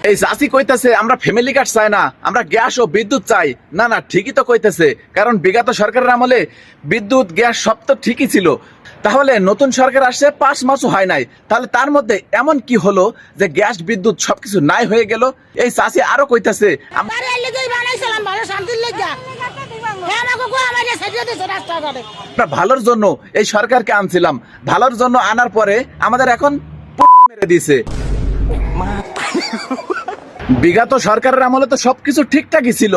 এই চাষি কইতেছে আমরা ফ্যামিলি কার্ড চাই না, আমরা গ্যাস ও বিদ্যুৎ চাই। না না, ঠিকই তো কইতেছে, কারণ বিগত সরকারের আমলে বিদ্যুৎ গ্যাস সব তো ঠিকই ছিল। তাহলে নতুন সরকার আসছে 5 মাসও হয় নাই, তাহলে তার মধ্যে এমন কি হলো যে গ্যাস বিদ্যুৎ সবকিছু নাই হয়ে গেল? এই চাষি আরো কইতেছে আমরা ভালোর জন্য এই সরকারকে আনছিলাম, ভালোর জন্য আনার পরে আমাদের এখন মেরে দিছে। বিগত সরকারের আমলে তো সবকিছু ঠিকঠাকই ছিল,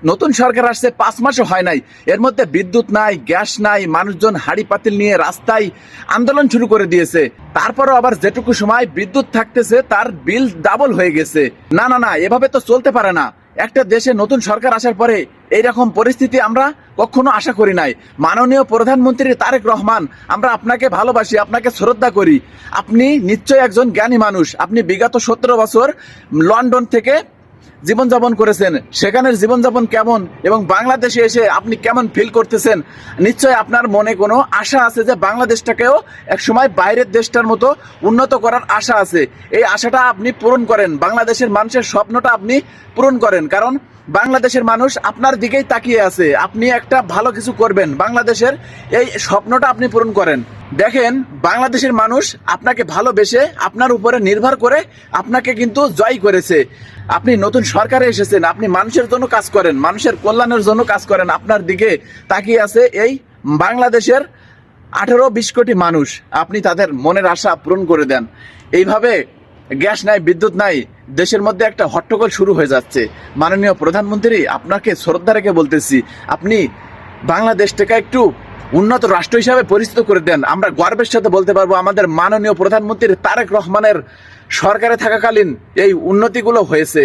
নতুন সরকার আসছে 5 মাসও হয় নাই, এর মধ্যে বিদ্যুৎ নাই, গ্যাস নাই, মানুষজন হাড়ি পাতিল নিয়ে রাস্তায় আন্দোলন শুরু করে দিয়েছে। তারপরও আবার যেটুকু সময় বিদ্যুৎ থাকতেছে তার বিল ডাবল হয়ে গেছে। না না না, এভাবে তো চলতে পারে না। একটা দেশে নতুন সরকার আসার পরে এইরকম পরিস্থিতি আমরা কখনো আশা করি নাই। মাননীয় প্রধানমন্ত্রী তারেক রহমান, আমরা আপনাকে ভালোবাসি, আপনাকে শ্রদ্ধা করি। আপনি নিশ্চয় একজন জ্ঞানী মানুষ। আপনি বিগত 17 বছর লন্ডন থেকে জীবনযাপন করেছেন, সেখানের জীবনযাপন কেমন এবং বাংলাদেশে এসে আপনি কেমন ফিল করতেছেন? নিশ্চয় আপনার মনে কোনো আশা আছে যে বাংলাদেশটাকেও একসময় বাইরের দেশটার মতো উন্নত করার আশা আছে। এই আশাটা আপনি পূরণ করেন, বাংলাদেশের মানুষের স্বপ্নটা আপনি পূরণ করেন, কারণ বাংলাদেশের মানুষ আপনার দিকেই তাকিয়ে আছে। আপনি একটা ভালো কিছু করবেন, বাংলাদেশের এই স্বপ্নটা আপনি পূরণ করেন। দেখেন, বাংলাদেশের মানুষ আপনাকে ভালোবেসে আপনার উপরে নির্ভর করে আপনাকে কিন্তু জয় করেছে। আপনি নতুন সরকারে এসেছেন, আপনি মানুষের জন্য কাজ করেন, মানুষের কল্যাণের জন্য কাজ করেন। আপনার দিকে তাকিয়ে আছে এই বাংলাদেশের 18-20 কোটি মানুষ। আপনি তাদের মনের আশা পূরণ করে দেন। এইভাবে গ্যাস নাই, বিদ্যুৎ নাই, দেশের মধ্যে একটা হট্টগোল শুরু হয়ে যাচ্ছে। মাননীয় প্রধানমন্ত্রী, আপনাকে শ্রদ্ধা রেখে বলতেছি, আপনি বাংলাদেশটাকে একটু উন্নত রাষ্ট্র হিসাবে পরিচিত করে দেন। আমরা গর্বের সাথে বলতে পারবো আমাদের মাননীয় প্রধানমন্ত্রী তারেক রহমানের সরকারে থাকাকালীন এই উন্নতিগুলো হয়েছে।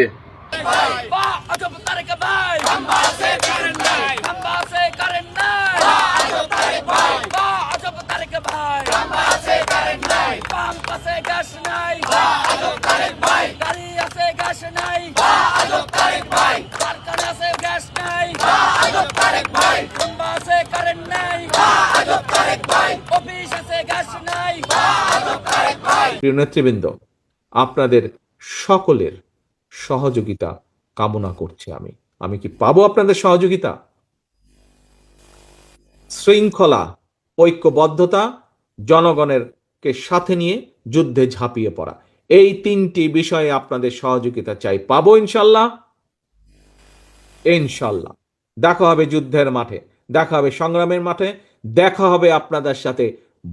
প্রিয় নেতৃবৃন্দ, আপনাদের সকলের সহযোগিতা কামনা করছি। আমি কি পাবো আপনাদের সহযোগিতা? শৃঙ্খলা, ঐক্যবদ্ধতা, জনগণের কে সাথে নিয়ে যুদ্ধে ঝাঁপিয়ে পড়া, এই 3টি বিষয়ে আপনাদের সহযোগিতা চাই। পাবো ইনশাল্লাহ? ইনশাল্লাহ। দেখা হবে যুদ্ধের মাঠে, দেখা হবে সংগ্রামের মাঠে, দেখা হবে আপনাদের সাথে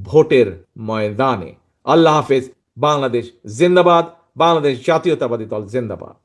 ভোটের ময়দানে। আল্লাহ হাফেজ। বাংলাদেশ জিন্দাবাদ। বাংলাদেশ জাতীয়তাবাদী দল জিন্দাবাদ।